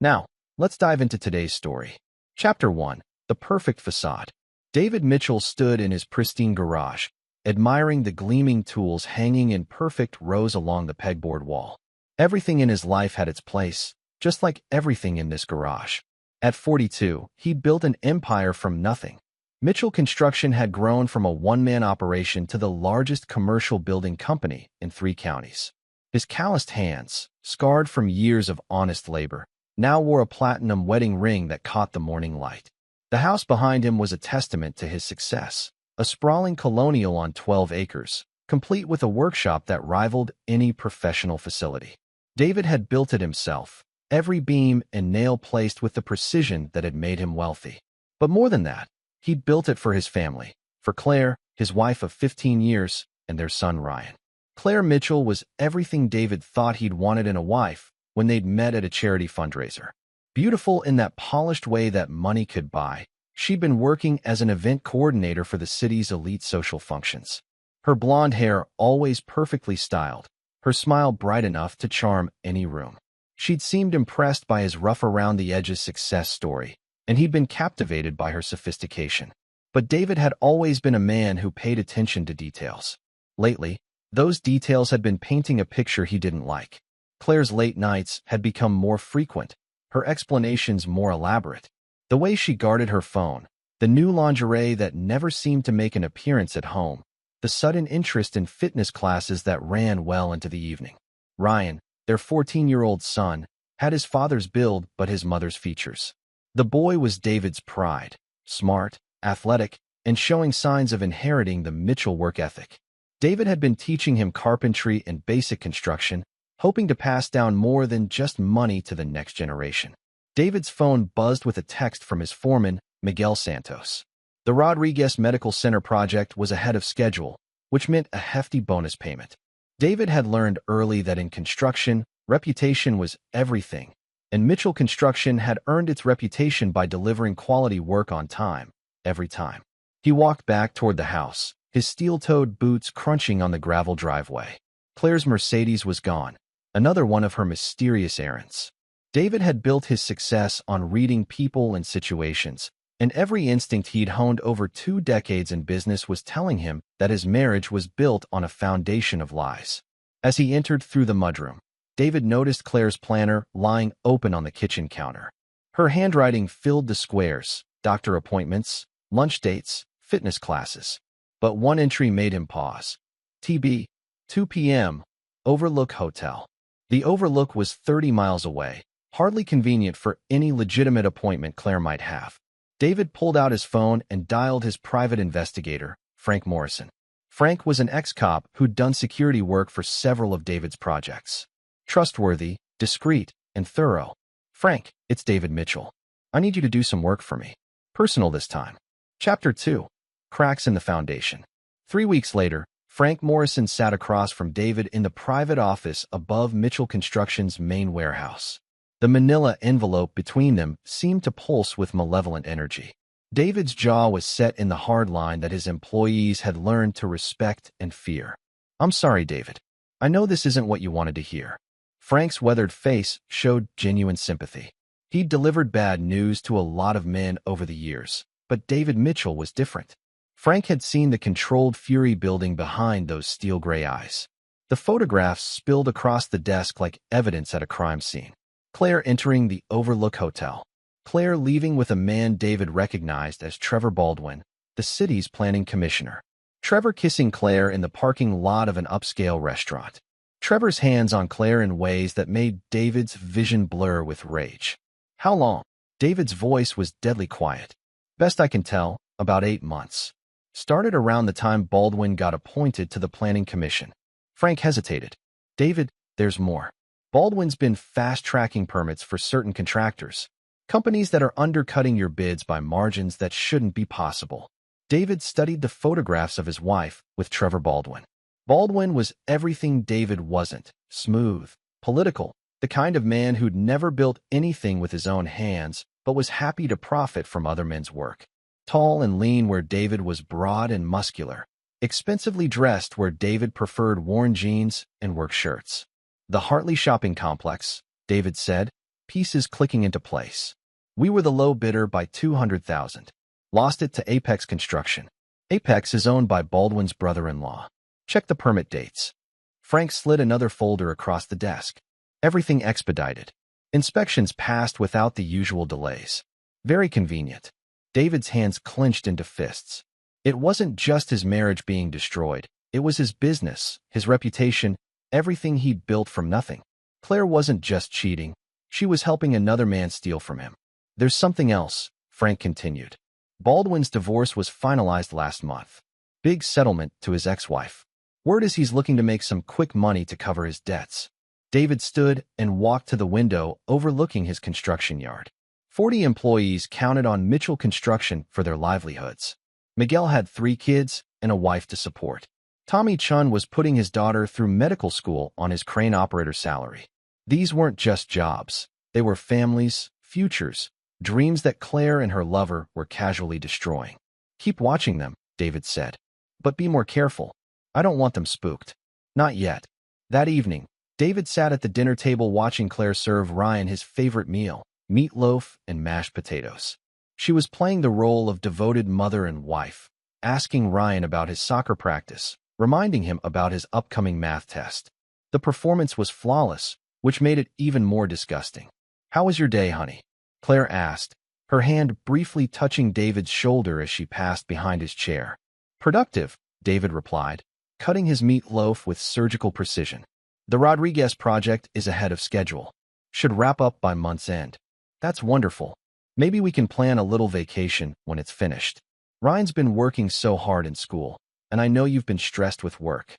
Now, let's dive into today's story. Chapter 1. The Perfect Facade. David Mitchell stood in his pristine garage, admiring the gleaming tools hanging in perfect rows along the pegboard wall. Everything in his life had its place, just like everything in this garage. At 42, he'd built an empire from nothing. Mitchell Construction had grown from a one-man operation to the largest commercial building company in 3 counties. His calloused hands, scarred from years of honest labor, now wore a platinum wedding ring that caught the morning light. The house behind him was a testament to his success, a sprawling colonial on 12 acres, complete with a workshop that rivaled any professional facility. David had built it himself, every beam and nail placed with the precision that had made him wealthy. But more than that, he'd built it for his family, for Claire, his wife of 15 years, and their son Ryan. Claire Mitchell was everything David thought he'd wanted in a wife when they'd met at a charity fundraiser. Beautiful in that polished way that money could buy, she'd been working as an event coordinator for the city's elite social functions. Her blonde hair always perfectly styled, her smile bright enough to charm any room. She'd seemed impressed by his rough-around-the-edges success story, and he'd been captivated by her sophistication. But David had always been a man who paid attention to details. Lately, those details had been painting a picture he didn't like. Claire's late nights had become more frequent, her explanations more elaborate. The way she guarded her phone, the new lingerie that never seemed to make an appearance at home, the sudden interest in fitness classes that ran well into the evening. Ryan, their 14-year-old son, had his father's build but his mother's features. The boy was David's pride, smart, athletic, and showing signs of inheriting the Mitchell work ethic. David had been teaching him carpentry and basic construction, hoping to pass down more than just money to the next generation. David's phone buzzed with a text from his foreman, Miguel Santos. The Rodriguez Medical Center project was ahead of schedule, which meant a hefty bonus payment. David had learned early that in construction, reputation was everything, and Mitchell Construction had earned its reputation by delivering quality work on time, every time. He walked back toward the house, his steel-toed boots crunching on the gravel driveway. Claire's Mercedes was gone, another one of her mysterious errands. David had built his success on reading people and situations, and every instinct he'd honed over 2 decades in business was telling him that his marriage was built on a foundation of lies. As he entered through the mudroom, David noticed Claire's planner lying open on the kitchen counter. Her handwriting filled the squares: doctor appointments, lunch dates, fitness classes. But one entry made him pause. TB, 2 p.m., Overlook Hotel. The Overlook was 30 miles away, hardly convenient for any legitimate appointment Claire might have. David pulled out his phone and dialed his private investigator, Frank Morrison. Frank was an ex-cop who'd done security work for several of David's projects. Trustworthy, discreet, and thorough. "Frank, it's David Mitchell. I need you to do some work for me. Personal this time." Chapter 2. Cracks in the Foundation. 3 weeks later, Frank Morrison sat across from David in the private office above Mitchell Construction's main warehouse. The manila envelope between them seemed to pulse with malevolent energy. David's jaw was set in the hard line that his employees had learned to respect and fear. "I'm sorry, David. I know this isn't what you wanted to hear." Frank's weathered face showed genuine sympathy. He'd delivered bad news to a lot of men over the years, but David Mitchell was different. Frank had seen the controlled fury building behind those steel-gray eyes. The photographs spilled across the desk like evidence at a crime scene. Claire entering the Overlook Hotel. Claire leaving with a man David recognized as Trevor Baldwin, the city's planning commissioner. Trevor kissing Claire in the parking lot of an upscale restaurant. Trevor's hands on Claire in ways that made David's vision blur with rage. "How long?" David's voice was deadly quiet. "Best I can tell, about 8 months. Started around the time Baldwin got appointed to the Planning Commission." Frank hesitated. "David, there's more. Baldwin's been fast-tracking permits for certain contractors, companies that are undercutting your bids by margins that shouldn't be possible." David studied the photographs of his wife with Trevor Baldwin. Baldwin was everything David wasn't: smooth, political, the kind of man who'd never built anything with his own hands, but was happy to profit from other men's work. Tall and lean where David was broad and muscular. Expensively dressed where David preferred worn jeans and work shirts. "The Hartley Shopping Complex," David said. pieces clicking into place. We were the low bidder by 200,000. Lost it to Apex Construction. Apex is owned by Baldwin's brother-in-law. Check the permit dates. Frank slid another folder across the desk. Everything expedited. Inspections passed without the usual delays. Very convenient. David's hands clenched into fists. It wasn't just his marriage being destroyed. It was his business, his reputation, everything he'd built from nothing. Claire wasn't just cheating. She was helping another man steal from him. There's something else, Frank continued. Baldwin's divorce was finalized last month. Big settlement to his ex-wife. Word is he's looking to make some quick money to cover his debts. David stood and walked to the window overlooking his construction yard. 40 employees counted on Mitchell Construction for their livelihoods. Miguel had 3 kids and a wife to support. Tommy Chun was putting his daughter through medical school on his crane operator salary. These weren't just jobs. They were families, futures, dreams that Claire and her lover were casually destroying. Keep watching them, David said. But be more careful. I don't want them spooked. Not yet. That evening, David sat at the dinner table watching Claire serve Ryan his favorite meal, meatloaf and mashed potatoes. She was playing the role of devoted mother and wife, asking Ryan about his soccer practice, reminding him about his upcoming math test. The performance was flawless, which made it even more disgusting. "How was your day, honey?" Claire asked, her hand briefly touching David's shoulder as she passed behind his chair. "Productive," David replied, cutting his meatloaf with surgical precision. "The Rodriguez project is ahead of schedule. Should wrap up by month's end." "That's wonderful. Maybe we can plan a little vacation when it's finished. Ryan's been working so hard in school, and I know you've been stressed with work."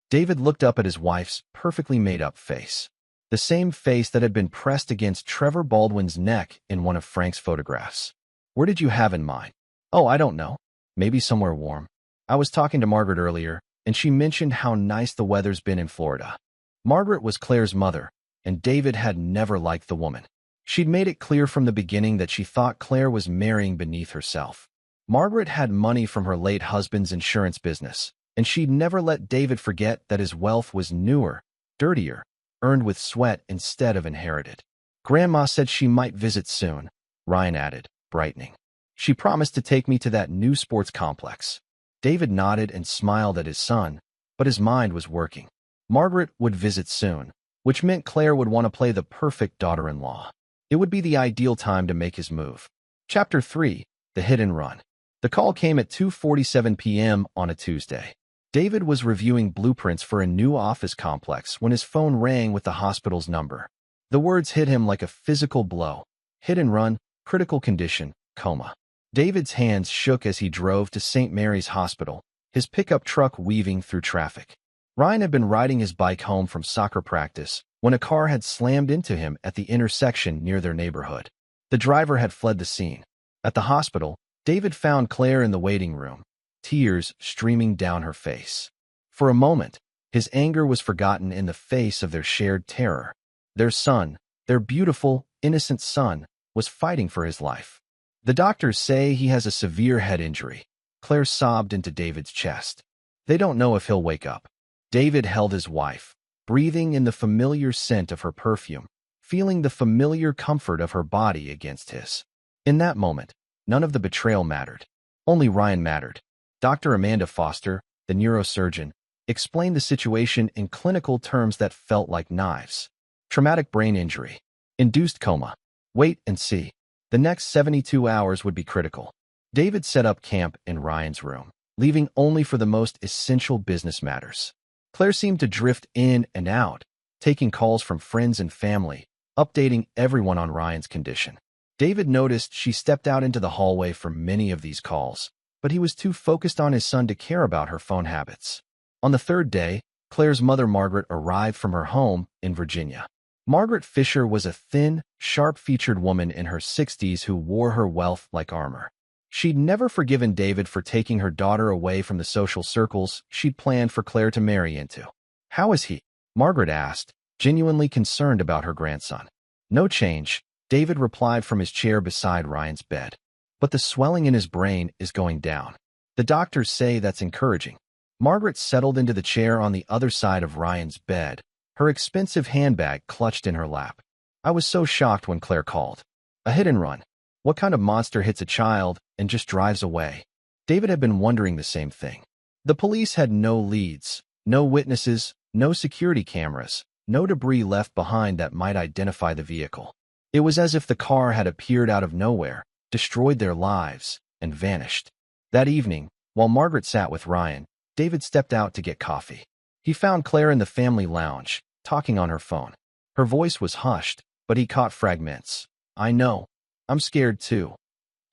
David looked up at his wife's perfectly made-up face. The same face that had been pressed against Trevor Baldwin's neck in one of Frank's photographs. "Where did you have in mind?" "Oh, I don't know. Maybe somewhere warm. I was talking to Margaret earlier, and she mentioned how nice the weather's been in Florida." Margaret was Claire's mother, and David had never liked the woman. She'd made it clear from the beginning that she thought Claire was marrying beneath herself. Margaret had money from her late husband's insurance business, and she'd never let David forget that his wealth was newer, dirtier, earned with sweat instead of inherited. "Grandma said she might visit soon," Ryan added, brightening. "She promised to take me to that new sports complex." David nodded and smiled at his son, but his mind was working. Margaret would visit soon, which meant Claire would want to play the perfect daughter-in-law. It would be the ideal time to make his move. Chapter 3, The Hit and Run. The call came at 2:47 p.m. on a Tuesday. David was reviewing blueprints for a new office complex when his phone rang with the hospital's number. The words hit him like a physical blow. Hit and run, critical condition, coma. David's hands shook as he drove to St. Mary's Hospital, his pickup truck weaving through traffic. Ryan had been riding his bike home from soccer practice when a car had slammed into him at the intersection near their neighborhood. The driver had fled the scene. At the hospital, David found Claire in the waiting room, tears streaming down her face. For a moment, his anger was forgotten in the face of their shared terror. Their son, their beautiful, innocent son, was fighting for his life. "The doctors say he has a severe head injury," Claire sobbed into David's chest. "They don't know if he'll wake up." David held his wife, breathing in the familiar scent of her perfume, feeling the familiar comfort of her body against his. In that moment, none of the betrayal mattered. Only Ryan mattered. Dr. Amanda Foster, the neurosurgeon, explained the situation in clinical terms that felt like knives. Traumatic brain injury. Induced coma. Wait and see. The next 72 hours would be critical. David set up camp in Ryan's room, leaving only for the most essential business matters. Claire seemed to drift in and out, taking calls from friends and family, updating everyone on Ryan's condition. David noticed she stepped out into the hallway for many of these calls, but he was too focused on his son to care about her phone habits. On the third day, Claire's mother Margaret arrived from her home in Virginia. Margaret Fisher was a thin, sharp-featured woman in her 60s who wore her wealth like armor. She'd never forgiven David for taking her daughter away from the social circles she'd planned for Claire to marry into. "How is he?" Margaret asked, genuinely concerned about her grandson. "No change," David replied from his chair beside Ryan's bed. "But the swelling in his brain is going down. The doctors say that's encouraging." Margaret settled into the chair on the other side of Ryan's bed, her expensive handbag clutched in her lap. I was so shocked when Claire called. A hit and run. What kind of monster hits a child and just drives away? David had been wondering the same thing. The police had no leads, no witnesses, no security cameras, no debris left behind that might identify the vehicle. It was as if the car had appeared out of nowhere, destroyed their lives, and vanished. That evening, while Margaret sat with Ryan, David stepped out to get coffee. He found Claire in the family lounge, talking on her phone. Her voice was hushed, but he caught fragments. I know. I'm scared too.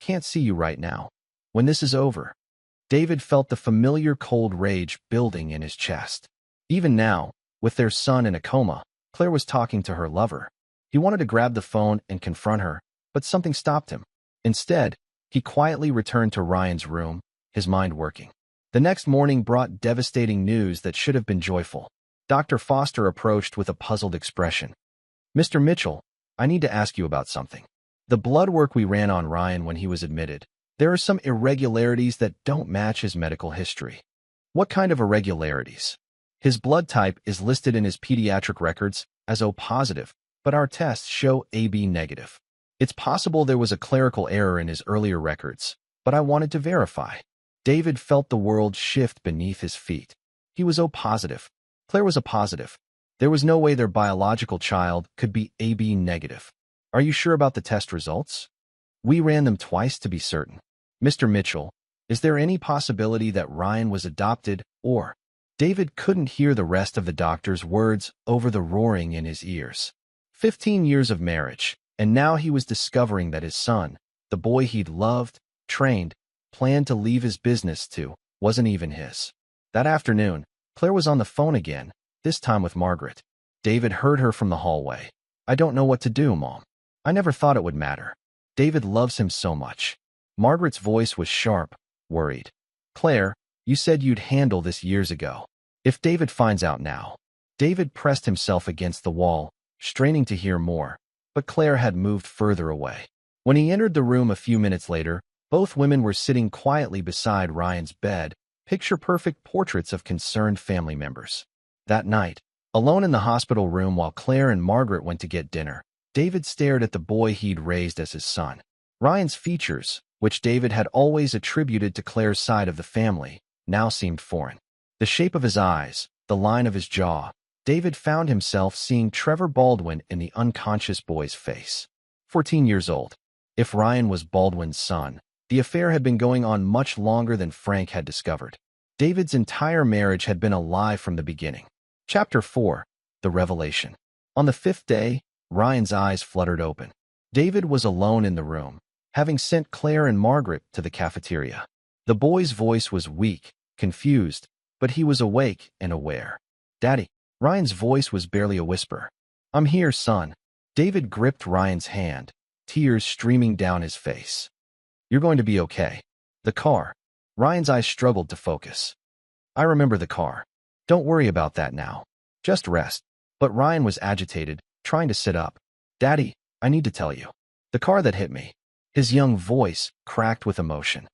Can't see you right now. When this is over. David felt the familiar cold rage building in his chest. Even now, with their son in a coma, Claire was talking to her lover. He wanted to grab the phone and confront her, but something stopped him. Instead, he quietly returned to Ryan's room, his mind working. The next morning brought devastating news that should have been joyful. Dr. Foster approached with a puzzled expression. Mr. Mitchell, I need to ask you about something. The blood work we ran on Ryan when he was admitted, there are some irregularities that don't match his medical history. What kind of irregularities? His blood type is listed in his pediatric records as O positive, but our tests show AB negative. It's possible there was a clerical error in his earlier records, but I wanted to verify. David felt the world shift beneath his feet. He was O positive. Claire was a positive. There was no way their biological child could be AB negative. Are you sure about the test results? We ran them twice to be certain. Mr. Mitchell, is there any possibility that Ryan was adopted or... David couldn't hear the rest of the doctor's words over the roaring in his ears. 15 years of marriage, and now he was discovering that his son, the boy he'd loved, trained, planned to leave his business to, wasn't even his. That afternoon, Claire was on the phone again, this time with Margaret. David heard her from the hallway. I don't know what to do, Mom. I never thought it would matter. David loves him so much. Margaret's voice was sharp, worried. Claire, you said you'd handle this years ago. If David finds out now. David pressed himself against the wall, straining to hear more, but Claire had moved further away. When he entered the room a few minutes later, both women were sitting quietly beside Ryan's bed, picture-perfect portraits of concerned family members. That night, alone in the hospital room while Claire and Margaret went to get dinner, David stared at the boy he'd raised as his son. Ryan's features, which David had always attributed to Claire's side of the family, now seemed foreign. The shape of his eyes, the line of his jaw, David found himself seeing Trevor Baldwin in the unconscious boy's face. 14 years old. If Ryan was Baldwin's son, the affair had been going on much longer than Frank had discovered. David's entire marriage had been a lie from the beginning. Chapter 4. The Revelation. On the 5th day, Ryan's eyes fluttered open. David was alone in the room, having sent Claire and Margaret to the cafeteria. The boy's voice was weak, confused, but he was awake and aware. Daddy. Ryan's voice was barely a whisper. I'm here, son. David gripped Ryan's hand, tears streaming down his face. You're going to be okay. The car. Ryan's eyes struggled to focus. I remember the car. Don't worry about that now. Just rest. But Ryan was agitated, trying to sit up. Daddy, I need to tell you. The car that hit me. His young voice cracked with emotion.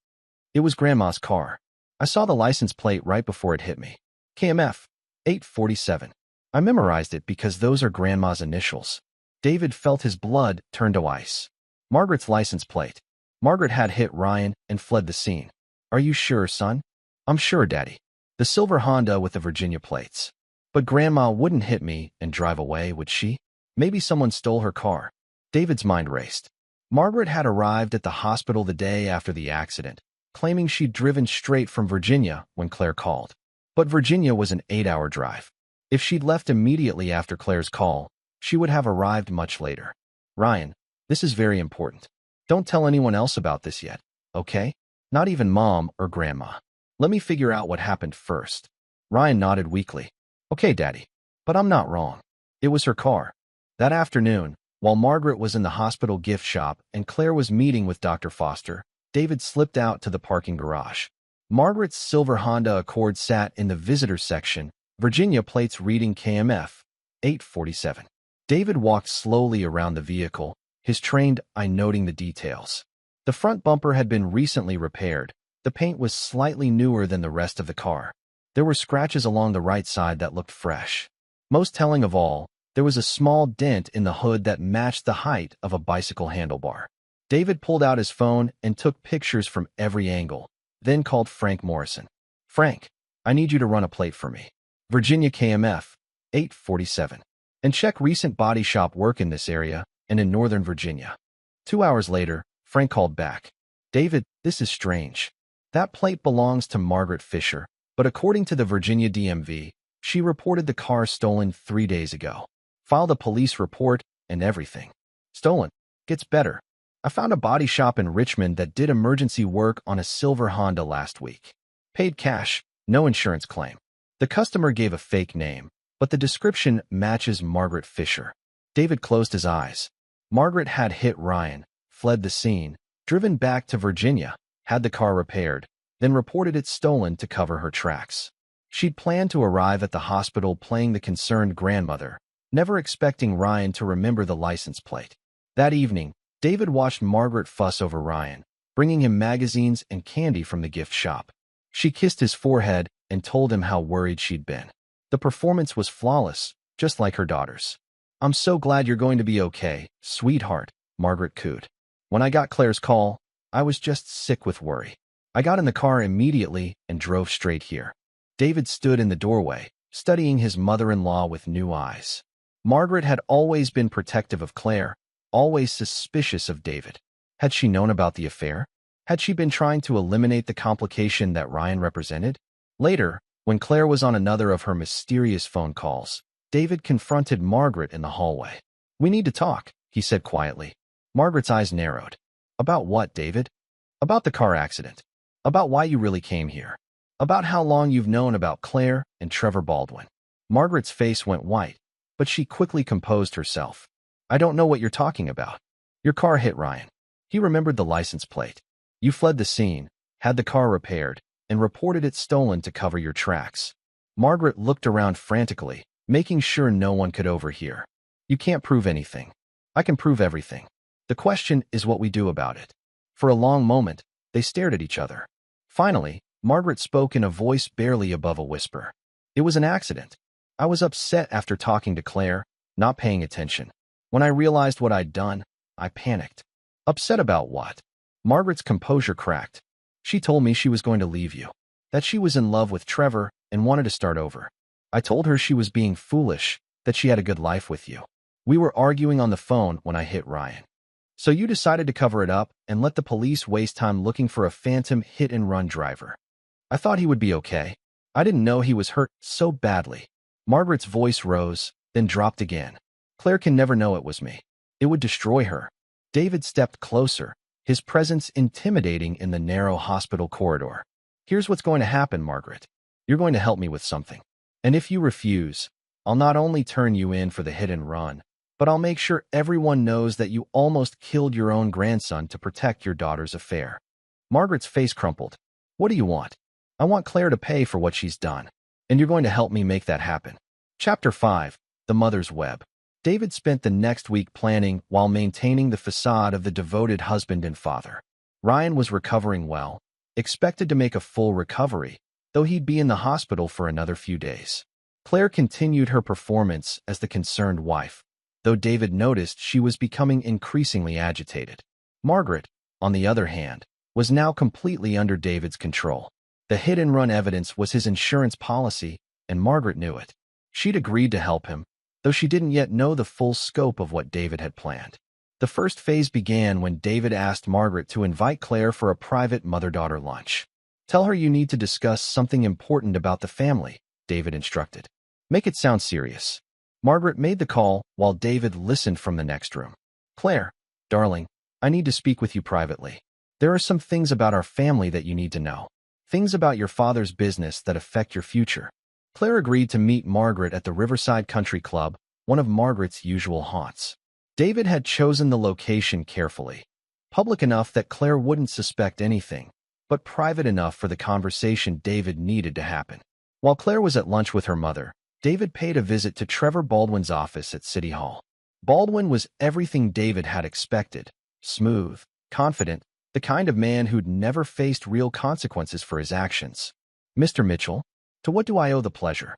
It was Grandma's car. I saw the license plate right before it hit me. KMF 847. I memorized it because those are Grandma's initials. David felt his blood turn to ice. Margaret's license plate. Margaret had hit Ryan and fled the scene. Are you sure, son? I'm sure, Daddy. The silver Honda with the Virginia plates. But Grandma wouldn't hit me and drive away, would she? Maybe someone stole her car. David's mind raced. Margaret had arrived at the hospital the day after the accident, claiming she'd driven straight from Virginia when Claire called. But Virginia was an 8-hour drive. If she'd left immediately after Claire's call, she would have arrived much later. Ryan, this is very important. Don't tell anyone else about this yet, okay? Not even Mom or Grandma. Let me figure out what happened first. Ryan nodded weakly. Okay, Daddy. But I'm not wrong. It was her car. That afternoon, while Margaret was in the hospital gift shop and Claire was meeting with Dr. Foster, David slipped out to the parking garage. Margaret's silver Honda Accord sat in the visitor section, Virginia plates reading KMF 847. David walked slowly around the vehicle, his trained eye noting the details. The front bumper had been recently repaired. The paint was slightly newer than the rest of the car. There were scratches along the right side that looked fresh. Most telling of all, There was a small dent in the hood that matched the height of a bicycle handlebar. David pulled out his phone and took pictures from every angle, then called Frank Morrison. "Frank, I need you to run a plate for me. Virginia KMF, 847. And check recent body shop work in this area and in Northern Virginia." 2 hours later, Frank called back. "David, this is strange. That plate belongs to Margaret Fisher, but according to the Virginia DMV, she reported the car stolen 3 days ago. Filed a police report and everything. Stolen. Gets better. I found a body shop in Richmond that did emergency work on a silver Honda last week. Paid cash, no insurance claim. The customer gave a fake name, but the description matches Margaret Fisher." David closed his eyes. Margaret had hit Ryan, fled the scene, driven back to Virginia, had the car repaired, then reported it stolen to cover her tracks. She'd planned to arrive at the hospital playing the concerned grandmother, never expecting Ryan to remember the license plate. That evening, David watched Margaret fuss over Ryan, bringing him magazines and candy from the gift shop. She kissed his forehead and told him how worried she'd been. The performance was flawless, just like her daughter's. "I'm so glad you're going to be okay, sweetheart," Margaret cooed. "When I got Claire's call, I was just sick with worry. I got in the car immediately and drove straight here." David stood in the doorway, studying his mother-in-law with new eyes. Margaret had always been protective of Claire, always suspicious of David. Had she known about the affair? Had she been trying to eliminate the complication that Ryan represented? Later, when Claire was on another of her mysterious phone calls, David confronted Margaret in the hallway. "We need to talk," he said quietly. Margaret's eyes narrowed. "About what, David?" "About the car accident. About why you really came here. About how long you've known about Claire and Trevor Baldwin." Margaret's face went white, but she quickly composed herself. "I don't know what you're talking about. Your car hit Ryan. He remembered the license plate. You fled the scene, had the car repaired, and reported it stolen to cover your tracks." Margaret looked around frantically, making sure no one could overhear. "You can't prove anything. I can prove everything. The question is what we do about it." For a long moment, they stared at each other. Finally, Margaret spoke in a voice barely above a whisper. "It was an accident. I was upset after talking to Claire, not paying attention. When I realized what I'd done, I panicked." "Upset about what?" Margaret's composure cracked. "She told me she was going to leave you, that she was in love with Trevor and wanted to start over. I told her she was being foolish, that she had a good life with you. We were arguing on the phone when I hit Ryan. So you decided to cover it up and let the police waste time looking for a phantom hit-and-run driver. I thought he would be okay. I didn't know he was hurt so badly." Margaret's voice rose, then dropped again. "Claire can never know it was me. It would destroy her." David stepped closer, his presence intimidating in the narrow hospital corridor. "Here's what's going to happen, Margaret. You're going to help me with something. And if you refuse, I'll not only turn you in for the hit and run, but I'll make sure everyone knows that you almost killed your own grandson to protect your daughter's affair." Margaret's face crumpled. "What do you want?" "I want Claire to pay for what she's done, and you're going to help me make that happen." Chapter 5. The Mother's Web. David spent the next week planning while maintaining the facade of the devoted husband and father. Ryan was recovering well, expected to make a full recovery, though he'd be in the hospital for another few days. Claire continued her performance as the concerned wife, though David noticed she was becoming increasingly agitated. Margaret, on the other hand, was now completely under David's control. The hit-and-run evidence was his insurance policy, and Margaret knew it. She'd agreed to help him, though she didn't yet know the full scope of what David had planned. The first phase began when David asked Margaret to invite Claire for a private mother-daughter lunch. "Tell her you need to discuss something important about the family," David instructed. "Make it sound serious." Margaret made the call while David listened from the next room. "Claire, darling, I need to speak with you privately. There are some things about our family that you need to know. Things about your father's business that affect your future." Claire agreed to meet Margaret at the Riverside Country Club, one of Margaret's usual haunts. David had chosen the location carefully, public enough that Claire wouldn't suspect anything, but private enough for the conversation David needed to happen. While Claire was at lunch with her mother, David paid a visit to Trevor Baldwin's office at City Hall. Baldwin was everything David had expected: smooth, confident, the kind of man who'd never faced real consequences for his actions. "Mr. Mitchell, to what do I owe the pleasure?"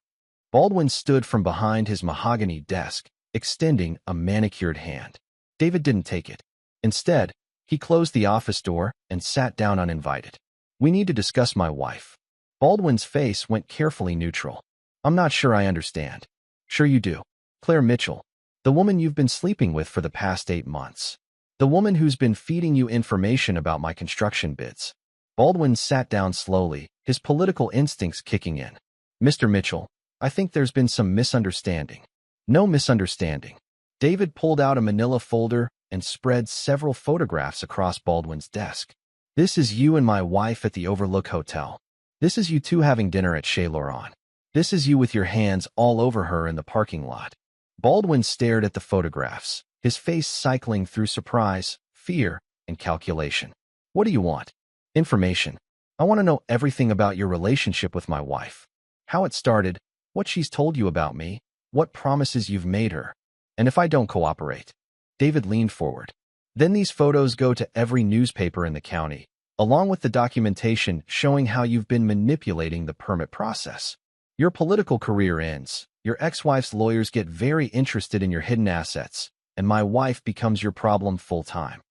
Baldwin stood from behind his mahogany desk, extending a manicured hand. David didn't take it. Instead, he closed the office door and sat down uninvited. "We need to discuss my wife." Baldwin's face went carefully neutral. "I'm not sure I understand." "Sure you do. Claire Mitchell. The woman you've been sleeping with for the past 8 months. The woman who's been feeding you information about my construction bids." Baldwin sat down slowly, his political instincts kicking in. "Mr. Mitchell, I think there's been some misunderstanding." "No misunderstanding." David pulled out a manila folder and spread several photographs across Baldwin's desk. "This is you and my wife at the Overlook Hotel. This is you two having dinner at Chez Laurent. This is you with your hands all over her in the parking lot." Baldwin stared at the photographs, his face cycling through surprise, fear, and calculation. "What do you want?" "Information. I want to know everything about your relationship with my wife. How it started, what she's told you about me, what promises you've made her, and if I don't cooperate." David leaned forward. "Then these photos go to every newspaper in the county, along with the documentation showing how you've been manipulating the permit process. Your political career ends, your ex-wife's lawyers get very interested in your hidden assets, and my wife becomes your problem full-time."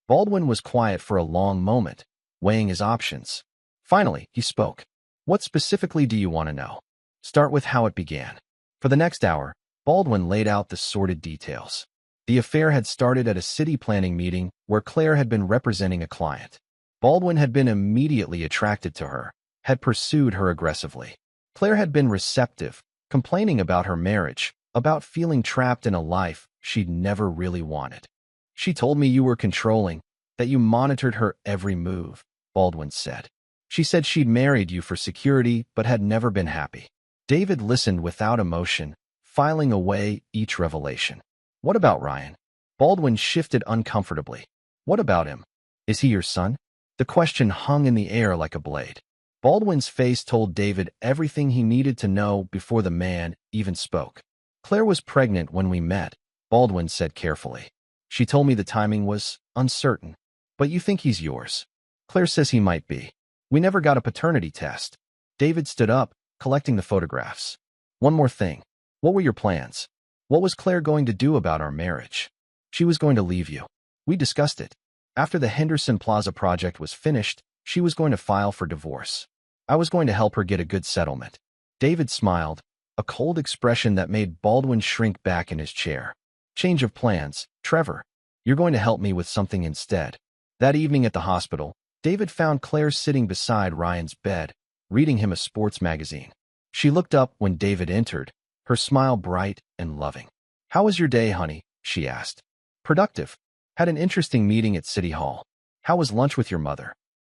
Baldwin was quiet for a long moment, weighing his options. Finally, he spoke. "What specifically do you want to know?" "Start with how it began." For the next hour, Baldwin laid out the sordid details. The affair had started at a city planning meeting where Claire had been representing a client. Baldwin had been immediately attracted to her, had pursued her aggressively. Claire had been receptive, complaining about her marriage, about feeling trapped in a life she'd never really wanted. "She told me you were controlling, that you monitored her every move," Baldwin said. "She said she'd married you for security but had never been happy." David listened without emotion, filing away each revelation. "What about Ryan?" Baldwin shifted uncomfortably. "What about him? Is he your son?" The question hung in the air like a blade. Baldwin's face told David everything he needed to know before the man even spoke. "Claire was pregnant when we met," Baldwin said carefully. "She told me the timing was uncertain. But you think he's yours." "Claire says he might be. We never got a paternity test." David stood up, collecting the photographs. "One more thing. What were your plans? What was Claire going to do about our marriage?" "She was going to leave you. We discussed it. After the Henderson Plaza project was finished, she was going to file for divorce. I was going to help her get a good settlement." David smiled, a cold expression that made Baldwin shrink back in his chair. "Change of plans, Trevor. You're going to help me with something instead." That evening at the hospital, David found Claire sitting beside Ryan's bed, reading him a sports magazine. She looked up when David entered, her smile bright and loving. "How was your day, honey?" she asked. "Productive. Had an interesting meeting at City Hall." "How was lunch with your mother?"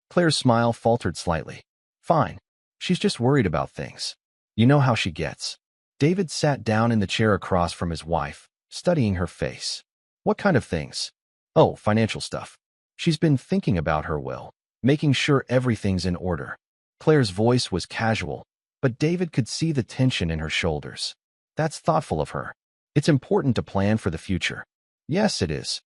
Claire's smile faltered slightly. "Fine. She's just worried about things. You know how she gets." David sat down in the chair across from his wife, studying her face. "What kind of things?" "Oh, financial stuff. She's been thinking about her will, making sure everything's in order." Claire's voice was casual, but David could see the tension in her shoulders. "That's thoughtful of her. It's important to plan for the future." "Yes, it is."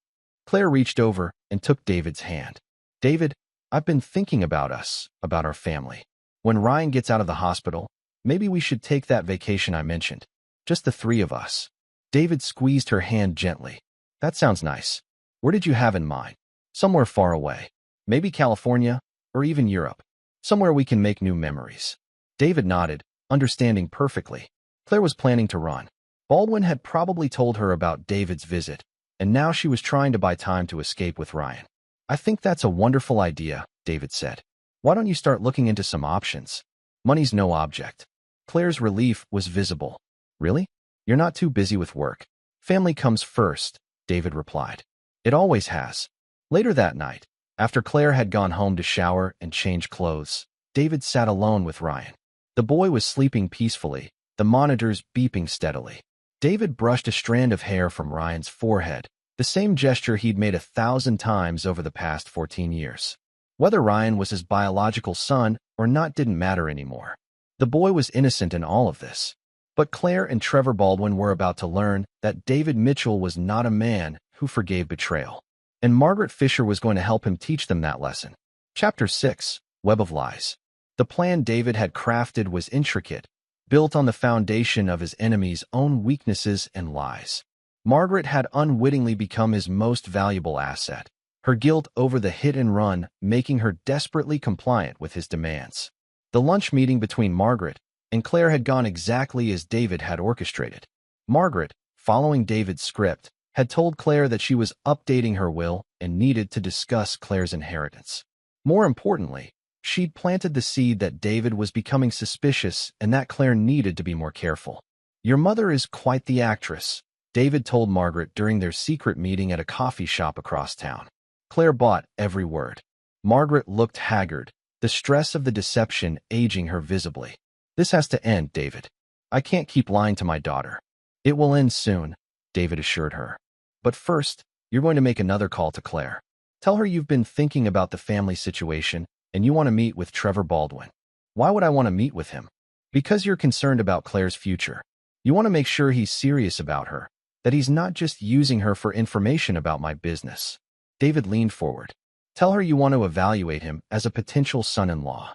Claire reached over and took David's hand. "David, I've been thinking about us, about our family. When Ryan gets out of the hospital, maybe we should take that vacation I mentioned. Just the 3 of us." David squeezed her hand gently. "That sounds nice. Where did you have in mind?" "Somewhere far away. Maybe California, or even Europe. Somewhere we can make new memories." David nodded, understanding perfectly. Claire was planning to run. Baldwin had probably told her about David's visit, and now she was trying to buy time to escape with Ryan. "I think that's a wonderful idea," David said. "Why don't you start looking into some options? Money's no object." Claire's relief was visible. "Really? You're not too busy with work?" "Family comes first," David replied. "It always has." Later that night, after Claire had gone home to shower and change clothes, David sat alone with Ryan. The boy was sleeping peacefully, the monitors beeping steadily. David brushed a strand of hair from Ryan's forehead, the same gesture he'd made 1,000 times over the past 14 years. Whether Ryan was his biological son or not didn't matter anymore. The boy was innocent in all of this. But Claire and Trevor Baldwin were about to learn that David Mitchell was not a man who forgave betrayal. And Margaret Fisher was going to help him teach them that lesson. Chapter 6, Web of Lies. The plan David had crafted was intricate, built on the foundation of his enemy's own weaknesses and lies. Margaret had unwittingly become his most valuable asset, her guilt over the hit and run making her desperately compliant with his demands. The lunch meeting between Margaret and Claire had gone exactly as David had orchestrated. Margaret, following David's script, had told Claire that she was updating her will and needed to discuss Claire's inheritance. More importantly, she'd planted the seed that David was becoming suspicious and that Claire needed to be more careful. "Your mother is quite the actress," David told Margaret during their secret meeting at a coffee shop across town. Claire bought every word. Margaret looked haggard, the stress of the deception aging her visibly. "This has to end, David. I can't keep lying to my daughter." "It will end soon," David assured her. "But first, you're going to make another call to Claire. Tell her you've been thinking about the family situation and you want to meet with Trevor Baldwin." "Why would I want to meet with him?" "Because you're concerned about Claire's future. You want to make sure he's serious about her, that he's not just using her for information about my business." David leaned forward. "Tell her you want to evaluate him as a potential son-in-law."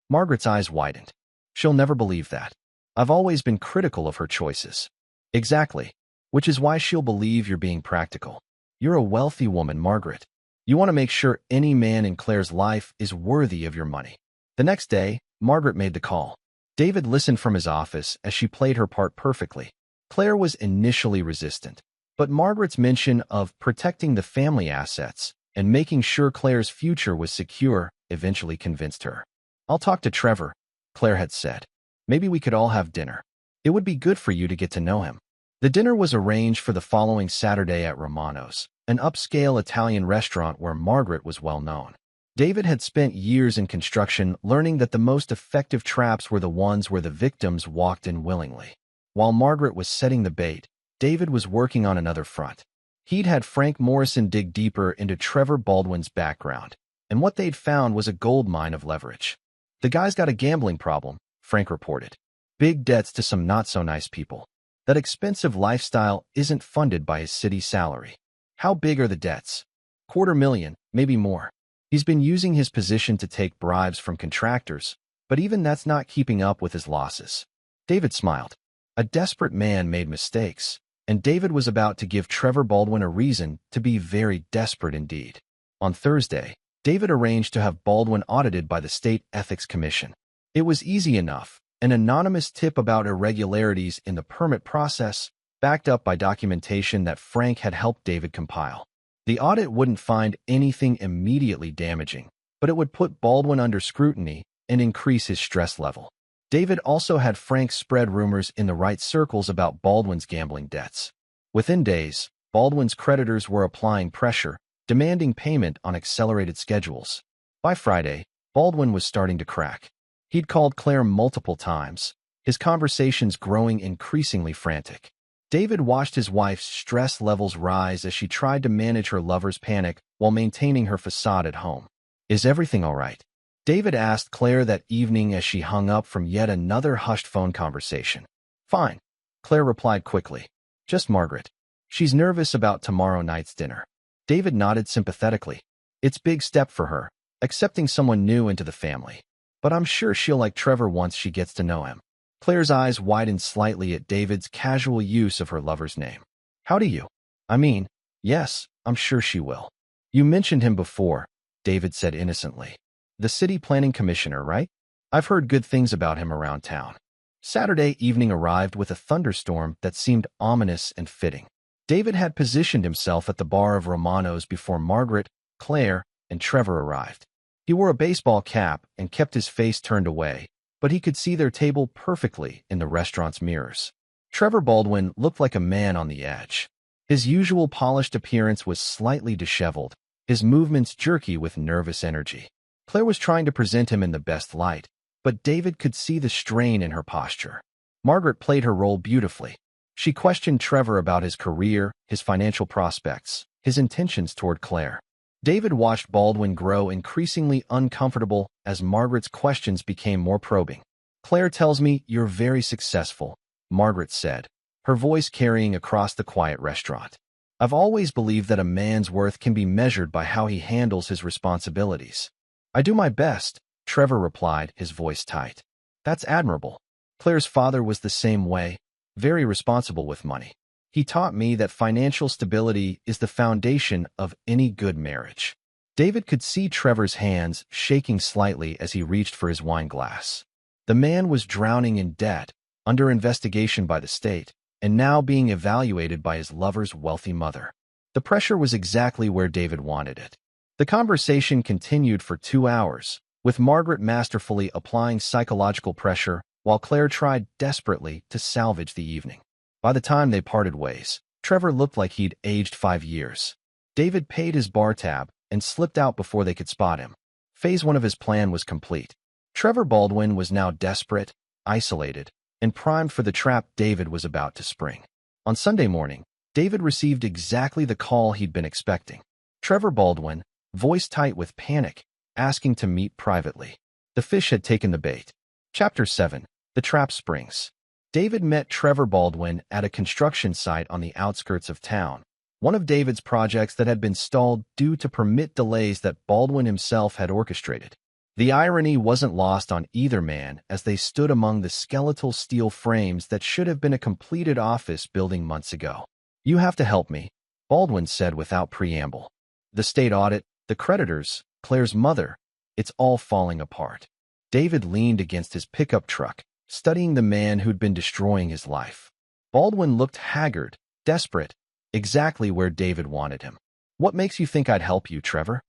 Margaret's eyes widened. "She'll never believe that. I've always been critical of her choices." "Exactly. Which is why she'll believe you're being practical. You're a wealthy woman, Margaret. You want to make sure any man in Claire's life is worthy of your money." The next day, Margaret made the call. David listened from his office as she played her part perfectly. Claire was initially resistant, but Margaret's mention of protecting the family assets and making sure Claire's future was secure eventually convinced her. "I'll talk to Trevor," Claire had said. "Maybe we could all have dinner. It would be good for you to get to know him." The dinner was arranged for the following Saturday at Romano's, an upscale Italian restaurant where Margaret was well known. David had spent years in construction learning that the most effective traps were the ones where the victims walked in willingly. While Margaret was setting the bait, David was working on another front. He'd had Frank Morrison dig deeper into Trevor Baldwin's background, and what they'd found was a gold mine of leverage. "The guy's got a gambling problem," Frank reported. "Big debts to some not-so-nice people. That expensive lifestyle isn't funded by his city salary." "How big are the debts?" "250,000, maybe more. He's been using his position to take bribes from contractors, but even that's not keeping up with his losses." David smiled. A desperate man made mistakes, and David was about to give Trevor Baldwin a reason to be very desperate indeed. On Thursday, David arranged to have Baldwin audited by the State Ethics Commission. It was easy enough. An anonymous tip about irregularities in the permit process, backed up by documentation that Frank had helped David compile. The audit wouldn't find anything immediately damaging, but it would put Baldwin under scrutiny and increase his stress level. David also had Frank spread rumors in the right circles about Baldwin's gambling debts. Within days, Baldwin's creditors were applying pressure, demanding payment on accelerated schedules. By Friday, Baldwin was starting to crack. He'd called Claire multiple times, his conversations growing increasingly frantic. David watched his wife's stress levels rise as she tried to manage her lover's panic while maintaining her facade at home. "Is everything all right?" David asked Claire that evening as she hung up from yet another hushed phone conversation. "Fine," Claire replied quickly. "Just Margaret. She's nervous about tomorrow night's dinner." David nodded sympathetically. "It's a big step for her, accepting someone new into the family. But I'm sure she'll like Trevor once she gets to know him." Claire's eyes widened slightly at David's casual use of her lover's name. "How do you?" "I mean, yes, I'm sure she will." "You mentioned him before," David said innocently. "The city planning commissioner, right? I've heard good things about him around town." Saturday evening arrived with a thunderstorm that seemed ominous and fitting. David had positioned himself at the bar of Romano's before Margaret, Claire, and Trevor arrived. He wore a baseball cap and kept his face turned away, but he could see their table perfectly in the restaurant's mirrors. Trevor Baldwin looked like a man on the edge. His usual polished appearance was slightly disheveled, his movements jerky with nervous energy. Claire was trying to present him in the best light, but David could see the strain in her posture. Margaret played her role beautifully. She questioned Trevor about his career, his financial prospects, his intentions toward Claire. David watched Baldwin grow increasingly uncomfortable as Margaret's questions became more probing. "Claire tells me you're very successful," Margaret said, her voice carrying across the quiet restaurant. "I've always believed that a man's worth can be measured by how he handles his responsibilities." "I do my best," Trevor replied, his voice tight. "That's admirable. Claire's father was the same way, very responsible with money." He taught me that financial stability is the foundation of any good marriage. David could see Trevor's hands shaking slightly as he reached for his wine glass. The man was drowning in debt, under investigation by the state, and now being evaluated by his lover's wealthy mother. The pressure was exactly where David wanted it. The conversation continued for 2 hours, with Margaret masterfully applying psychological pressure while Claire tried desperately to salvage the evening. By the time they parted ways, Trevor looked like he'd aged 5 years. David paid his bar tab and slipped out before they could spot him. Phase 1 of his plan was complete. Trevor Baldwin was now desperate, isolated, and primed for the trap David was about to spring. On Sunday morning, David received exactly the call he'd been expecting. Trevor Baldwin, voice tight with panic, asking to meet privately. The fish had taken the bait. Chapter 7. The Trap Springs. David met Trevor Baldwin at a construction site on the outskirts of town, one of David's projects that had been stalled due to permit delays that Baldwin himself had orchestrated. The irony wasn't lost on either man as they stood among the skeletal steel frames that should have been a completed office building months ago. "You have to help me," Baldwin said without preamble. "The state audit, the creditors, Claire's mother, it's all falling apart." David leaned against his pickup truck, studying the man who'd been destroying his life. Baldwin looked haggard, desperate, exactly where David wanted him. "What makes you think I'd help you, Trevor?"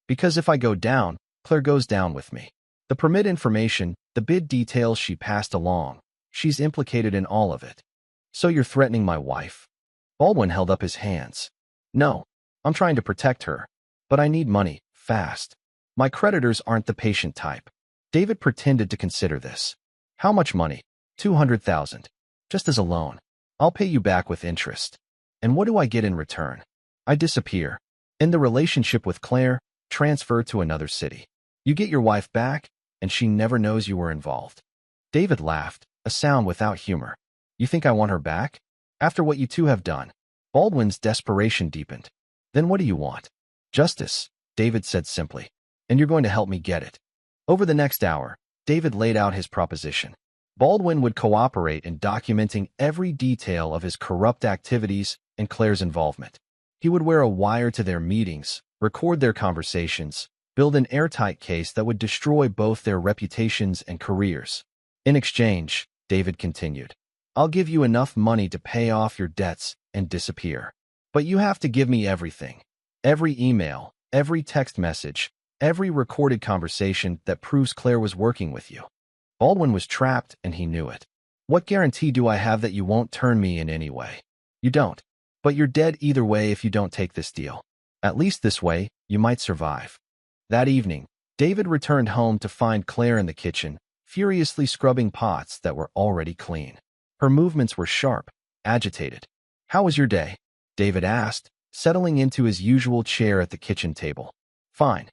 "Because if I go down, Claire goes down with me. The permit information, the bid details she passed along, she's implicated in all of it." "So you're threatening my wife?" Baldwin held up his hands. "No, I'm trying to protect her. But I need money, fast. My creditors aren't the patient type." David pretended to consider this. "How much money?" $200,000. "Just as a loan. I'll pay you back with interest." "And what do I get in return?" "I disappear. In the relationship with Claire, transfer to another city. You get your wife back, and she never knows you were involved." David laughed, a sound without humor. "You think I want her back? After what you two have done?" Baldwin's desperation deepened. "Then what do you want?" "Justice," David said simply. "And you're going to help me get it." Over the next hour, David laid out his proposition. Baldwin would cooperate in documenting every detail of his corrupt activities and Claire's involvement. He would wear a wire to their meetings, record their conversations, build an airtight case that would destroy both their reputations and careers. "In exchange," David continued, "I'll give you enough money to pay off your debts and disappear. But you have to give me everything. Every email, every text message, every recorded conversation that proves Claire was working with you." Baldwin was trapped, and he knew it. "What guarantee do I have that you won't turn me in any way?" "You don't. But you're dead either way if you don't take this deal. At least this way, you might survive." That evening, David returned home to find Claire in the kitchen, furiously scrubbing pots that were already clean. Her movements were sharp, agitated. "How was your day?" David asked, settling into his usual chair at the kitchen table. "Fine,"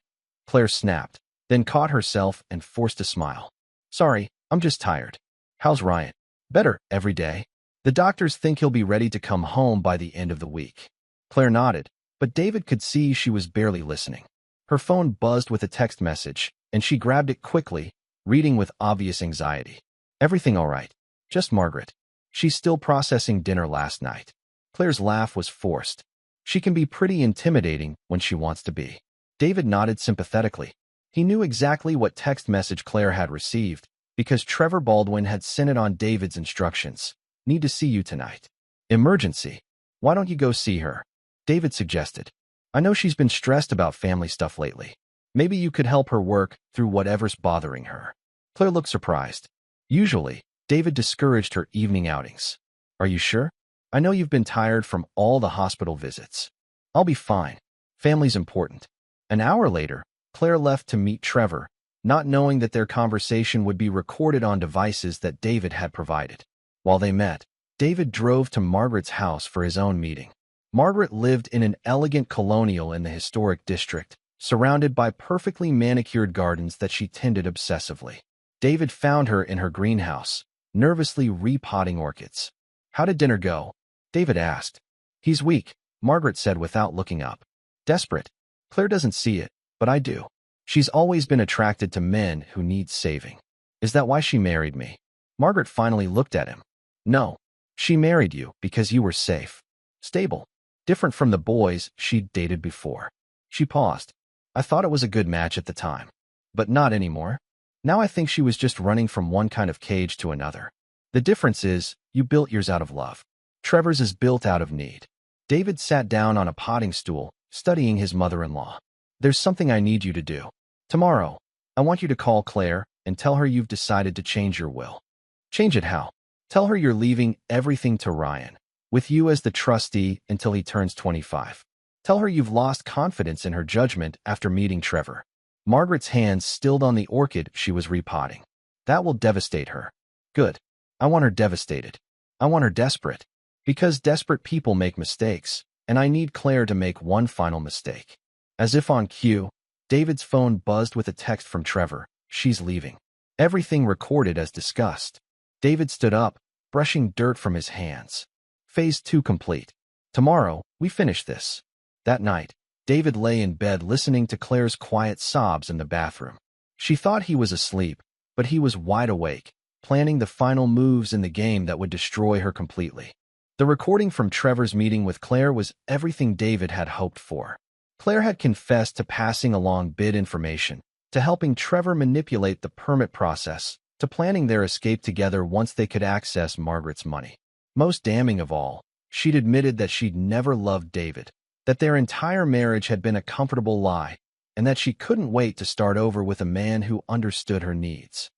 Claire snapped, then caught herself and forced a smile. "Sorry, I'm just tired." "How's Ryan?" "Better, every day. The doctors think he'll be ready to come home by the end of the week." Claire nodded, but David could see she was barely listening. Her phone buzzed with a text message, and she grabbed it quickly, reading with obvious anxiety. "Everything all right? Just Margaret. She's still processing dinner last night." Claire's laugh was forced. "She can be pretty intimidating when she wants to be." David nodded sympathetically. He knew exactly what text message Claire had received, because Trevor Baldwin had sent it on David's instructions. "Need to see you tonight. Emergency. Why don't you go see her?" David suggested. "I know she's been stressed about family stuff lately. Maybe you could help her work through whatever's bothering her." Claire looked surprised. Usually, David discouraged her evening outings. "Are you sure? I know you've been tired from all the hospital visits." "I'll be fine. Family's important." An hour later, Claire left to meet Trevor, not knowing that their conversation would be recorded on devices that David had provided. While they met, David drove to Margaret's house for his own meeting. Margaret lived in an elegant colonial in the historic district, surrounded by perfectly manicured gardens that she tended obsessively. David found her in her greenhouse, nervously repotting orchids. "How did dinner go?" David asked. "He's weak," Margaret said without looking up. "Desperate. Claire doesn't see it, but I do. She's always been attracted to men who need saving. Is that why she married me?" Margaret finally looked at him. "No. She married you because you were safe, stable, different from the boys she'd dated before. She paused. I thought it was a good match at the time, but not anymore. Now I think she was just running from one kind of cage to another. The difference is, you built yours out of love. Trevor's is built out of need. David sat down on a potting stool, studying his mother-in-law. There's something I need you to do. Tomorrow, I want you to call Claire and tell her you've decided to change your will. Change it how? Tell her you're leaving everything to Ryan, with you as the trustee until he turns 25. Tell her you've lost confidence in her judgment after meeting Trevor. Margaret's hands stilled on the orchid she was repotting. That will devastate her. Good. I want her devastated. I want her desperate. Because desperate people make mistakes, and I need Claire to make one final mistake. As if on cue, David's phone buzzed with a text from Trevor. She's leaving. Everything recorded as discussed. David stood up, brushing dirt from his hands. Phase 2 complete. Tomorrow, we finish this. That night, David lay in bed listening to Claire's quiet sobs in the bathroom. She thought he was asleep, but he was wide awake, planning the final moves in the game that would destroy her completely. The recording from Trevor's meeting with Claire was everything David had hoped for. Claire had confessed to passing along bid information, to helping Trevor manipulate the permit process, to planning their escape together once they could access Margaret's money. Most damning of all, she'd admitted that she'd never loved David, that their entire marriage had been a comfortable lie, and that she couldn't wait to start over with a man who understood her needs.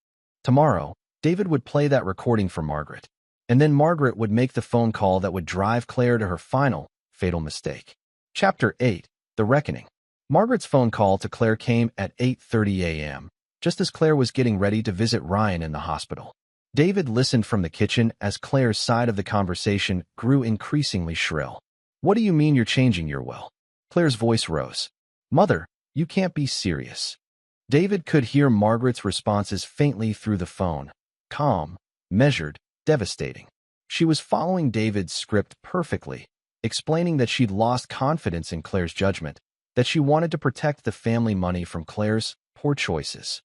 Tomorrow, David would play that recording for Margaret, and then Margaret would make the phone call that would drive Claire to her final, fatal mistake. Chapter 8. The Reckoning. Margaret's phone call to Claire came at 8:30 a.m., just as Claire was getting ready to visit Ryan in the hospital. David listened from the kitchen as Claire's side of the conversation grew increasingly shrill. What do you mean you're changing your will? Claire's voice rose. Mother, you can't be serious. David could hear Margaret's responses faintly through the phone. Calm, measured, devastating. She was following David's script perfectly, explaining that she'd lost confidence in Claire's judgment, that she wanted to protect the family money from Claire's poor choices.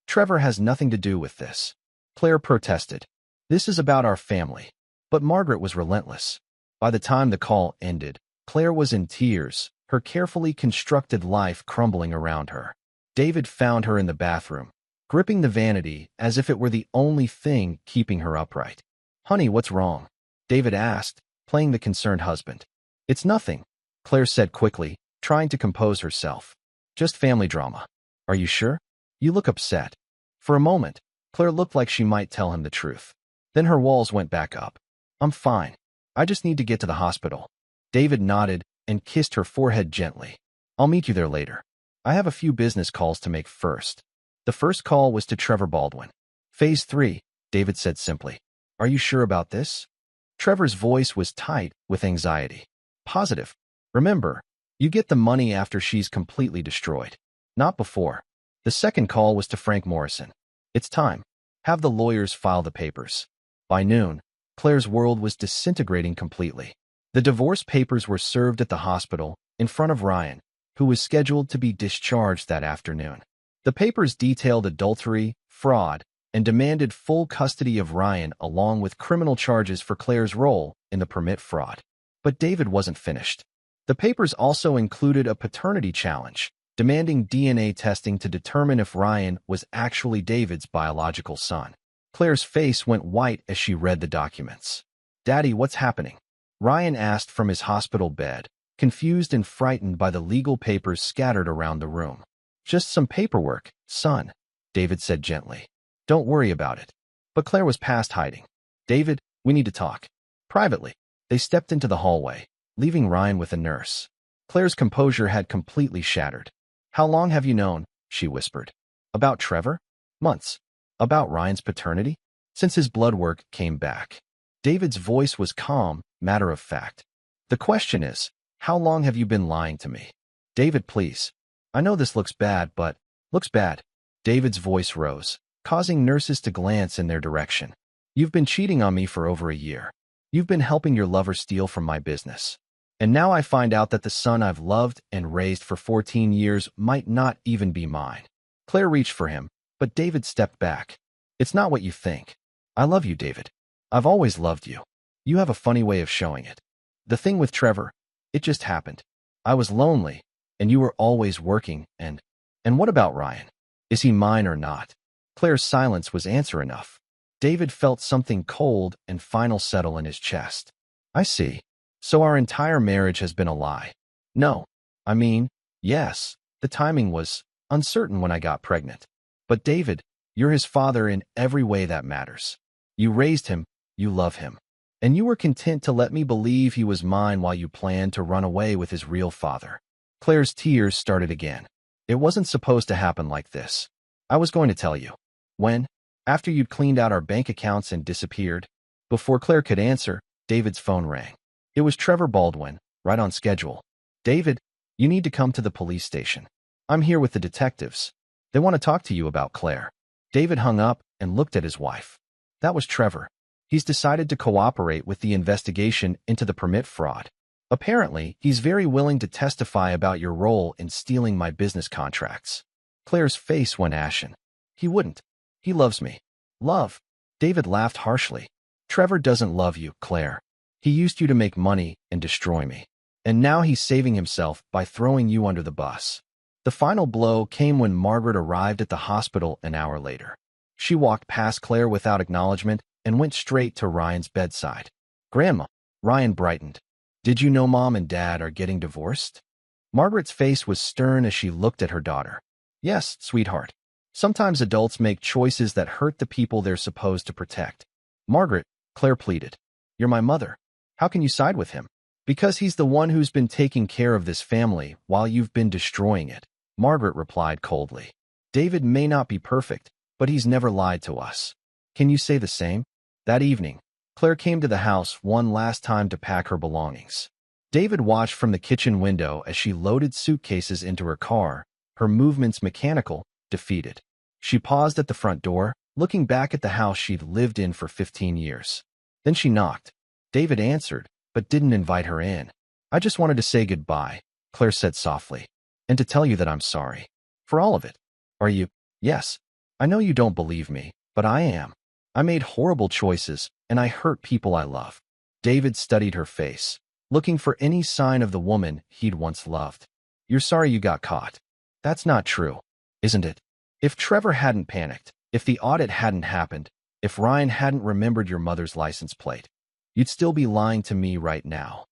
Trevor has nothing to do with this. Claire protested. This is about our family. But Margaret was relentless. By the time the call ended, Claire was in tears, her carefully constructed life crumbling around her. David found her in the bathroom, gripping the vanity as if it were the only thing keeping her upright. Honey, what's wrong? David asked, playing the concerned husband. It's nothing, Claire said quickly, trying to compose herself. Just family drama. Are you sure? You look upset. For a moment, Claire looked like she might tell him the truth. Then her walls went back up. I'm fine. I just need to get to the hospital. David nodded and kissed her forehead gently. I'll meet you there later. I have a few business calls to make first. The first call was to Trevor Baldwin. Phase 3, David said simply. Are you sure about this? Trevor's voice was tight with anxiety. Positive. Remember, you get the money after she's completely destroyed. Not before. The second call was to Frank Morrison. It's time. Have the lawyers file the papers. By noon, Claire's world was disintegrating completely. The divorce papers were served at the hospital, in front of Ryan, who was scheduled to be discharged that afternoon. The papers detailed adultery, fraud, and demanded full custody of Ryan along with criminal charges for Claire's role in the permit fraud. But David wasn't finished. The papers also included a paternity challenge, demanding DNA testing to determine if Ryan was actually David's biological son. Claire's face went white as she read the documents. Daddy, what's happening? Ryan asked from his hospital bed, confused and frightened by the legal papers scattered around the room. Just some paperwork, son, David said gently. Don't worry about it. But Claire was past hiding. David, we need to talk. Privately, they stepped into the hallway, leaving Ryan with a nurse. Claire's composure had completely shattered. How long have you known? She whispered. About Trevor? Months. About Ryan's paternity? Since his blood work came back. David's voice was calm, matter of fact. The question is, how long have you been lying to me? David, please. I know this looks bad, but... Looks bad. David's voice rose, causing nurses to glance in their direction. You've been cheating on me for over a year. You've been helping your lover steal from my business. And now I find out that the son I've loved and raised for 14 years might not even be mine. Claire reached for him, but David stepped back. It's not what you think. I love you, David. I've always loved you. You have a funny way of showing it. The thing with Trevor, it just happened. I was lonely, and you were always working, and what about Ryan? Is he mine or not? Claire's silence was answer enough. David felt something cold and final settle in his chest. I see. So our entire marriage has been a lie. No. I mean, yes, the timing was uncertain when I got pregnant. But David, you're his father in every way that matters. You raised him, you love him. And you were content to let me believe he was mine while you planned to run away with his real father. Claire's tears started again. It wasn't supposed to happen like this. I was going to tell you. When? After you'd cleaned out our bank accounts and disappeared? Before Claire could answer, David's phone rang. It was Trevor Baldwin, right on schedule. David, you need to come to the police station. I'm here with the detectives. They want to talk to you about Claire. David hung up and looked at his wife. That was Trevor. He's decided to cooperate with the investigation into the permit fraud. Apparently, he's very willing to testify about your role in stealing my business contracts. Claire's face went ashen. He wouldn't. He loves me. Love. David laughed harshly. Trevor doesn't love you, Claire. He used you to make money and destroy me. And now he's saving himself by throwing you under the bus. The final blow came when Margaret arrived at the hospital an hour later. She walked past Claire without acknowledgement and went straight to Ryan's bedside. Grandma. Ryan brightened. Did you know Mom and Dad are getting divorced? Margaret's face was stern as she looked at her daughter. Yes, sweetheart. Sometimes adults make choices that hurt the people they're supposed to protect. Margaret, Claire pleaded. You're my mother. How can you side with him? Because he's the one who's been taking care of this family while you've been destroying it, Margaret replied coldly. David may not be perfect, but he's never lied to us. Can you say the same? That evening, Claire came to the house one last time to pack her belongings. David watched from the kitchen window as she loaded suitcases into her car, her movements mechanical, defeated. She paused at the front door, looking back at the house she'd lived in for 15 years. Then she knocked. David answered, but didn't invite her in. I just wanted to say goodbye, Claire said softly, and to tell you that I'm sorry. For all of it. Are you? Yes. I know you don't believe me, but I am. I made horrible choices, and I hurt people I love. David studied her face, looking for any sign of the woman he'd once loved. You're sorry you got caught. That's not true, isn't it? If Trevor hadn't panicked, if the audit hadn't happened, if Ryan hadn't remembered your mother's license plate, you'd still be lying to me right now.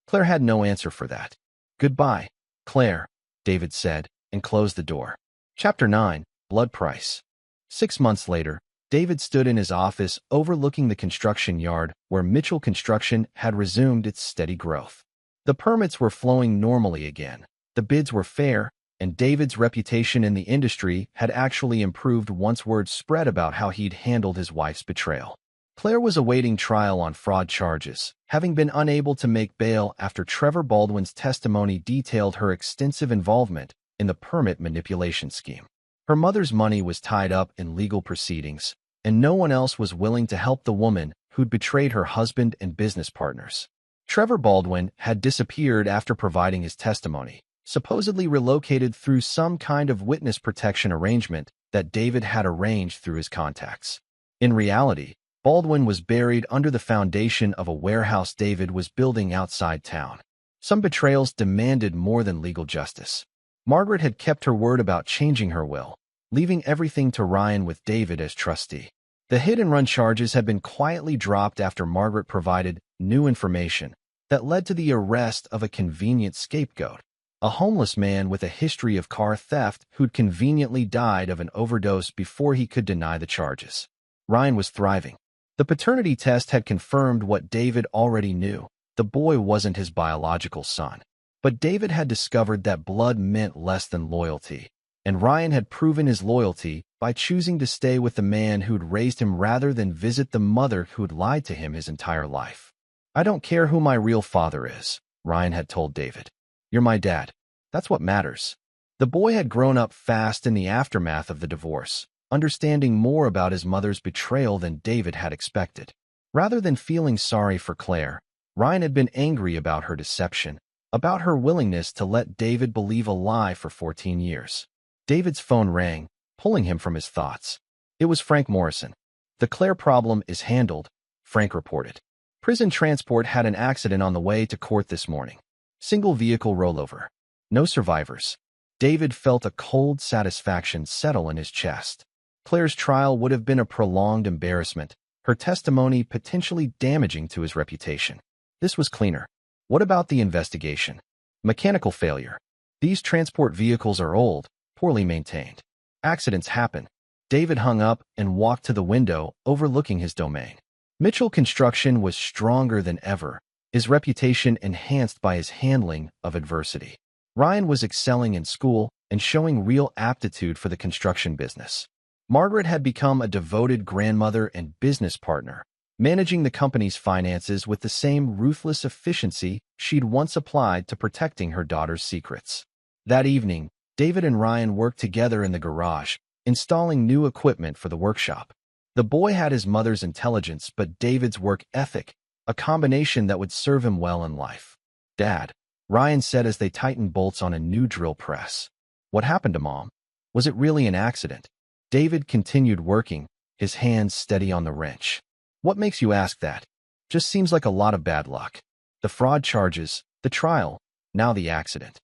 Claire had no answer for that. Goodbye, Claire, David said, and closed the door. Chapter 9, Blood Price. 6 months later, David stood in his office overlooking the construction yard where Mitchell Construction had resumed its steady growth. The permits were flowing normally again, the bids were fair, and David's reputation in the industry had actually improved once word spread about how he'd handled his wife's betrayal. Claire was awaiting trial on fraud charges, having been unable to make bail after Trevor Baldwin's testimony detailed her extensive involvement in the permit manipulation scheme. Her mother's money was tied up in legal proceedings, and no one else was willing to help the woman who'd betrayed her husband and business partners. Trevor Baldwin had disappeared after providing his testimony, supposedly relocated through some kind of witness protection arrangement that David had arranged through his contacts. In reality, Baldwin was buried under the foundation of a warehouse David was building outside town. Some betrayals demanded more than legal justice. Margaret had kept her word about changing her will, leaving everything to Ryan with David as trustee. The hit-and-run charges had been quietly dropped after Margaret provided new information that led to the arrest of a convenient scapegoat, a homeless man with a history of car theft who'd conveniently died of an overdose before he could deny the charges. Ryan was thriving. The paternity test had confirmed what David already knew. The boy wasn't his biological son. But David had discovered that blood meant less than loyalty, and Ryan had proven his loyalty by choosing to stay with the man who'd raised him rather than visit the mother who'd lied to him his entire life. I don't care who my real father is, Ryan had told David. You're my dad. That's what matters. The boy had grown up fast in the aftermath of the divorce, understanding more about his mother's betrayal than David had expected. Rather than feeling sorry for Claire, Ryan had been angry about her deception, about her willingness to let David believe a lie for 14 years. David's phone rang, pulling him from his thoughts. It was Frank Morrison. The Claire problem is handled, Frank reported. Prison transport had an accident on the way to court this morning. Single vehicle rollover. No survivors. David felt a cold satisfaction settle in his chest. Claire's trial would have been a prolonged embarrassment, her testimony potentially damaging to his reputation. This was cleaner. What about the investigation? Mechanical failure. These transport vehicles are old, poorly maintained. Accidents happen. David hung up and walked to the window overlooking his domain. Mitchell Construction was stronger than ever, his reputation enhanced by his handling of adversity. Ryan was excelling in school and showing real aptitude for the construction business. Margaret had become a devoted grandmother and business partner, managing the company's finances with the same ruthless efficiency she'd once applied to protecting her daughter's secrets. That evening, David and Ryan worked together in the garage, installing new equipment for the workshop. The boy had his mother's intelligence but David's work ethic, a combination that would serve him well in life. "Dad," Ryan said as they tightened bolts on a new drill press. "What happened to Mom? Was it really an accident?" David continued working, his hands steady on the wrench. "What makes you ask that? Just seems like a lot of bad luck. The fraud charges, the trial, now the accident."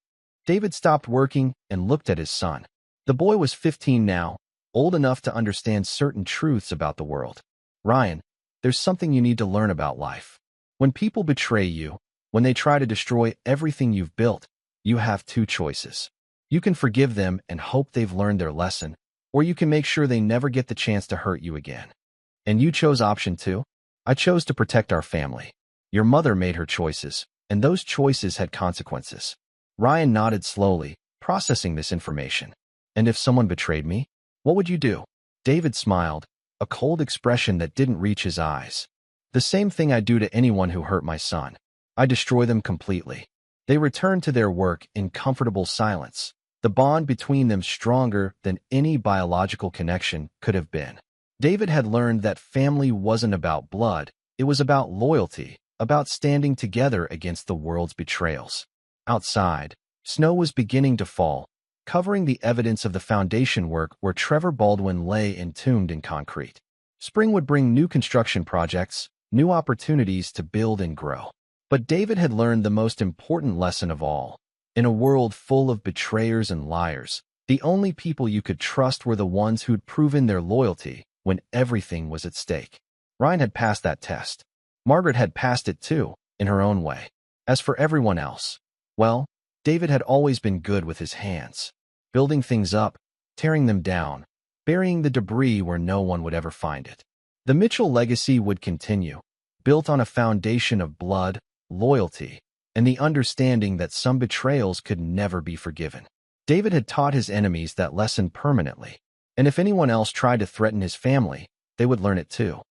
David stopped working and looked at his son. The boy was 15 now, old enough to understand certain truths about the world. "Ryan, there's something you need to learn about life. When people betray you, when they try to destroy everything you've built, you have two choices. You can forgive them and hope they've learned their lesson, or you can make sure they never get the chance to hurt you again. And you chose option 2? I chose to protect our family. Your mother made her choices, and those choices had consequences." Ryan nodded slowly, processing this information. "And if someone betrayed me, what would you do?" David smiled, a cold expression that didn't reach his eyes. "The same thing I do to anyone who hurt my son. I destroy them completely." They returned to their work in comfortable silence, the bond between them stronger than any biological connection could have been. David had learned that family wasn't about blood, it was about loyalty, about standing together against the world's betrayals. Outside, snow was beginning to fall, covering the evidence of the foundation work where Trevor Baldwin lay entombed in concrete. Spring would bring new construction projects, new opportunities to build and grow. But David had learned the most important lesson of all. In a world full of betrayers and liars, the only people you could trust were the ones who'd proven their loyalty when everything was at stake. Ryan had passed that test. Margaret had passed it too, in her own way. As for everyone else, well, David had always been good with his hands, building things up, tearing them down, burying the debris where no one would ever find it. The Mitchell legacy would continue, built on a foundation of blood, loyalty, and the understanding that some betrayals could never be forgiven. David had taught his enemies that lesson permanently, and if anyone else tried to threaten his family, they would learn it too.